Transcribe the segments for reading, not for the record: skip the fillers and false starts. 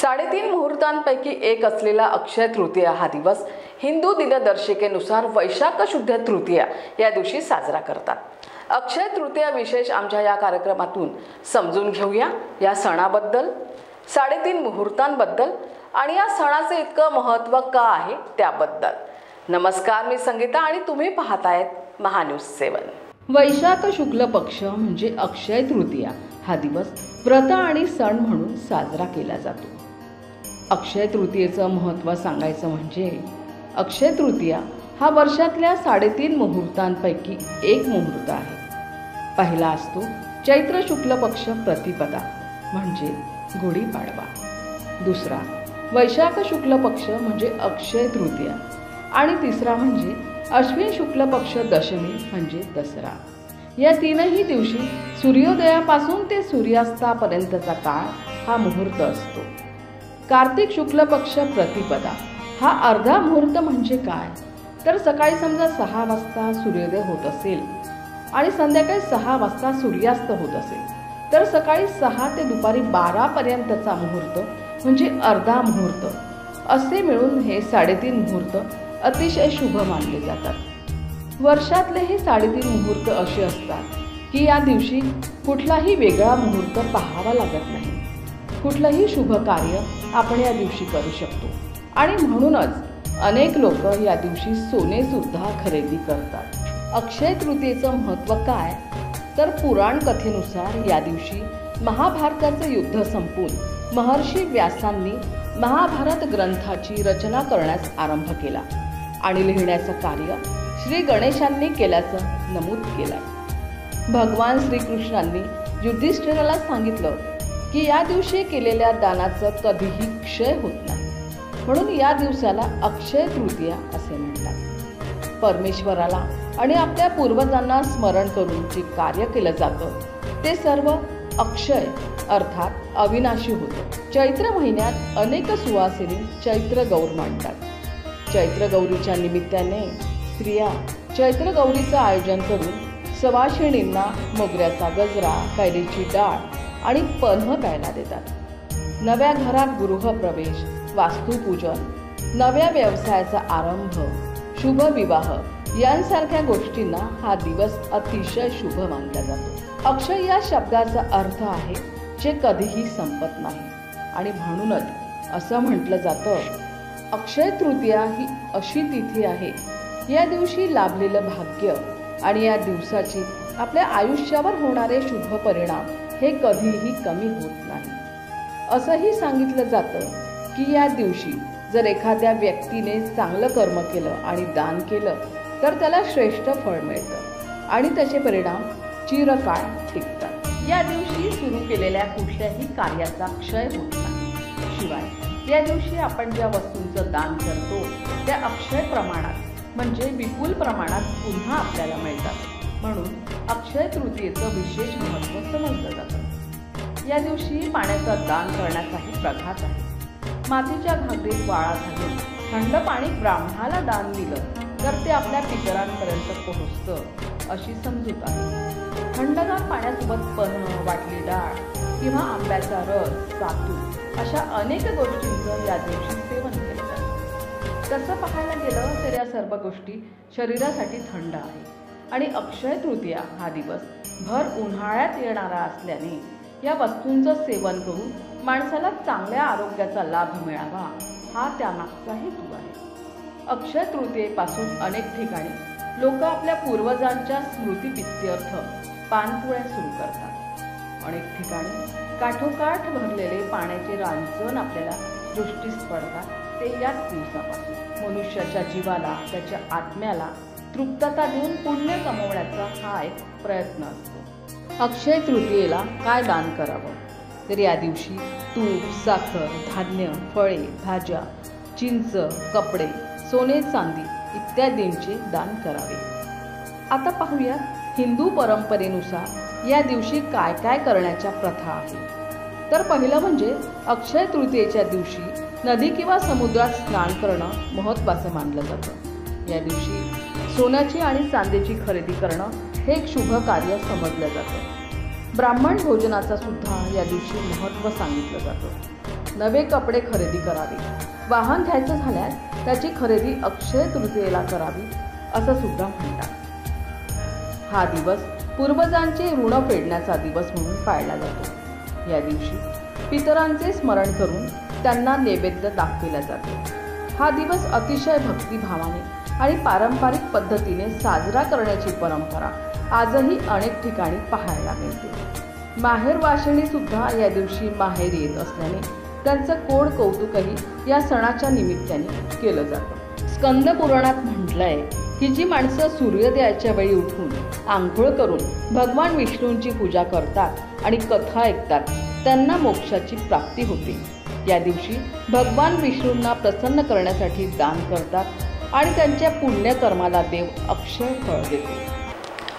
3.5 मुहूर्तांपैकी एक असलेला अक्षय तृतीया हा दिवस हिंदू दिनदर्शिकेनुसार वैशाख शुद्ध तृतीया या दिवशी साजरा करतात। अक्षय तृतीया विशेष आमच्या या कार्यक्रमातून समजून घेऊया या सणाबद्दल, 3.5 मुहूर्तांबद्दल आणि या सणाचे इतकं महत्त्व का आहे त्याबद्दल। नमस्कार, मी संगीता आणि तुम्ही पाहतायत महान्यूज 7। वैशाख शुक्ल पक्ष म्हणजे अक्षय तृतीया हा दिवस व्रत आणि सण म्हणून साजरा केला जातो। अक्षय तृतीयेचं महत्त्व सांगायचं म्हणजे अक्षय तृतीया हा वर्षातल्या 3.5 मुहूर्तांपैकी एक मुहूर्त आहे। पहिला असतो चैत्र शुक्ल पक्ष प्रतिपदा म्हणजे गुढीपाडवा, दुसरा वैशाख शुक्ल पक्ष म्हणजे अक्षय तृतीया आणि तिसरा म्हणजे अश्विन शुक्ल पक्ष दशमी म्हणजे दसरा। या तीनही दिवशी सूर्योदयापासून ते सूर्यास्तापर्यंतचा काळ हा मुहूर्त असतो। कार्तिक शुक्ल पक्ष प्रतिपदा हा अर्धा मुहूर्त म्हणजे काय, तर सकाळी समजा 6 वाजता सूर्योदय होत असेल आणि संध्याकाळी 6 वाजता सूर्यास्त होत असेल तर सकाळी 6 ते दुपारी 12 पर्यंतचा मुहूर्त म्हणजे अर्धा मुहूर्त। असे मिळून हे 3.5 मुहूर्त अतिशय शुभ मानले जातात। वर्षातले हे 3.5 मुहूर्त असे असतात की या दिवशी कुठलाही वेगळा मुहूर्त पाहावा लागत नाही। कुठलंही शुभ कार्य आपण या दिवशी करू शकतो आणि म्हणूनच अनेक लोक या दिवशी सोने सुद्धा खरेदी करतात। अक्षय तृतीयेचं महत्त्व काय, तर पुराण कथेनुसार या दिवशी महाभारताचे युद्ध संपून महर्षी व्यासांनी महाभारत ग्रंथाची रचना करण्यास आरंभ केला आणि लिहिण्याचं कार्य श्री गणेशांनी केल्याचं नमूद केलंय। भगवान श्रीकृष्णांनी युधिष्ठिराला सांगितलं की या दिवशी केलेल्या दानाचं कधीही क्षय होत नाही, म्हणून या दिवसाला अक्षय तृतीया असे म्हणतात। परमेश्वराला आणि आपल्या पूर्वजांना स्मरण करून जे कार्य केलं जातं ते सर्व अक्षय अर्थात अविनाशी होतं। चैत्र महिन्यात अनेक सुवासिनी चैत्र गौर मांडतात। चैत्र गौरीच्या निमित्ताने स्त्रिया चैत्र गौरीचं आयोजन करून सवाशिणींना मोगऱ्याचा गजरा, कैरीची डाळ आणि पन्ह प्यायला देतात। नव्या घरात गृहप्रवेश, वास्तुपूजन, नव्या व्यवसायाचा आरंभ, शुभ विवाह यांसारख्या गोष्टींना हा दिवस अतिशय शुभ मानला जातो। अक्षय या शब्दाचा अर्थ आहे जे कधीही संपत नाही आणि म्हणूनच असं म्हटलं जातं अक्षय तृतीया ही अशी तिथी आहे या दिवशी लाभलेलं भाग्य आणि या दिवसाची आपल्या आयुष्यावर होणारे शुभ परिणाम हे कधीही कमी होत नाही। असंही सांगितलं जातं की या दिवशी जर एखाद्या व्यक्तीने चांगलं कर्म केलं आणि दान केलं तर त्याला श्रेष्ठ फळ मिळतं आणि त्याचे परिणाम चिरकाळ टिकतात। या दिवशी सुरू केलेल्या कुठल्याही कार्याचा क्षय होत नाही। शिवाय या दिवशी आपण ज्या वस्तूंचं दान करतो त्या अक्षय प्रमाणात म्हणजे विपुल प्रमाणात पुन्हा आपल्याला मिळतात, म्हणून अक्षय तृतीयेचं विशेष महत्त्व समजलं जातं। या दिवशी पाण्याचं दान करण्याचाही प्रघात आहे। मातीच्या घागरीत वाळा घालून थंड पाणी ब्राह्मणाला दान दिलं तर ते आपल्या पितरांपर्यंत पोहोचतं अशी समजूत आहे। थंडगार पाण्यासोबत पन्ह, वाटली डाळ किंवा आंब्याचा रस, सातू अशा अनेक गोष्टींचं या दिवशी सेवन केलं जातं। तसं पाहायला गेलं तर या सर्व गोष्टी शरीरासाठी थंड आहे आणि अक्षय तृतीया हा दिवस भर उन्हाळ्यात येणारा असल्याने या वस्तूंचं सेवन करून माणसाला चांगल्या आरोग्याचा लाभ मिळावा हा त्यामागचा हेतू आहे। अक्षय तृतीयेपासून अनेक ठिकाणी लोक आपल्या पूर्वजांच्या स्मृतिप्रीत्यर्थ पानपोळ्या सुरू करतात। अनेक ठिकाणी काठोकाठ भरलेले पाण्याचे रांजण आपल्याला दृष्टीस पडतात ते याच दिवसापासून। मनुष्याच्या जीवाला, त्याच्या आत्म्याला तृप्तता देऊन पुण्य कमवण्याचा हा एक प्रयत्न असतो। अक्षय तृतीयेला काय दान करावं, तर या दिवशी तूप, साखर, धान्य, फळे, भाज्या, चिंच, कपडे, सोने चांदी इत्यादींचे दान करावे। आता पाहूया हिंदू परंपरेनुसार या दिवशी काय काय करण्याच्या प्रथा आहेत। तर पहिलं म्हणजे अक्षय तृतीयेच्या दिवशी नदी किंवा समुद्रात स्नान करणं महत्त्वाचं मानलं जातं। या दिवशी सोन्याची आणि चांदीची खरेदी करणं हे एक शुभ कार्य समजलं जातं। ब्राह्मण भोजनाचा सुद्धा या दिवशी महत्त्व सांगितलं जातं। नवे कपडे खरेदी करावी, वाहन घ्यायचं झाल्यास त्याची खरेदी अक्षय तृतीयेला करावी असं सुद्धा म्हणतात। हा दिवस पूर्वजांचे ऋण फेडण्याचा दिवस म्हणून पाळला जातो। या दिवशी पितरांचे स्मरण करून त्यांना नैवेद्य दाखविला जातो। हा दिवस अतिशय भक्तिभावाने आणि पारंपरिक पद्धतीने साजरा करण्याची परंपरा आजही अनेक ठिकाणी पाहायला मिळते। माहेर वाशिणी सुद्धा या दिवशी माहेर येत असल्याने त्यांचं कोड कौतुकही या सणाच्या निमित्ताने केलं जातं। स्कंद पुराणात म्हटलंय की जी माणसं सूर्योदयाच्या वेळी उठून आंघोळ करून भगवान विष्णूंची पूजा करतात आणि कथा ऐकतात त्यांना मोक्षाची प्राप्ती होते। या दिवशी भगवान विष्णूंना प्रसन्न करण्यासाठी दान करतात आणि त्यांच्या पुण्यकर्माला देव अक्षय फळ देतो।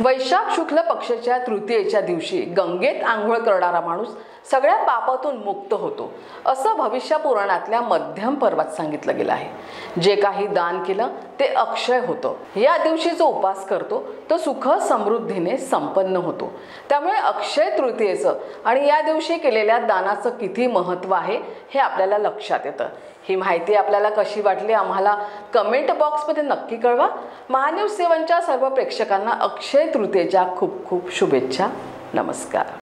वैशाख शुक्ल पक्षाच्या तृतीयेच्या दिवशी गंगेत आंघोळ करणारा माणूस सगळ्या पापातून मुक्त होतो असं भविष्य पुराणातल्या मध्यम पर्वात सांगितलं गेलं आहे। जे काही दान केलं ते अक्षय होतं। या दिवशी जो उपास करतो तो सुख समृद्धीने संपन्न होतो। त्यामुळे अक्षय तृतीयेचं आणि या दिवशी केलेल्या दानाचं किती महत्त्व आहे हे आपल्याला लक्षात येतं। ही माहिती आपल्याला कशी वाटली आम्हाला कमेंट बॉक्समध्ये नक्की कळवा। महान्यूज 7च्या सर्व प्रेक्षकांना अक्षय तृतीयेच्या खूप खूप शुभेच्छा। नमस्कार।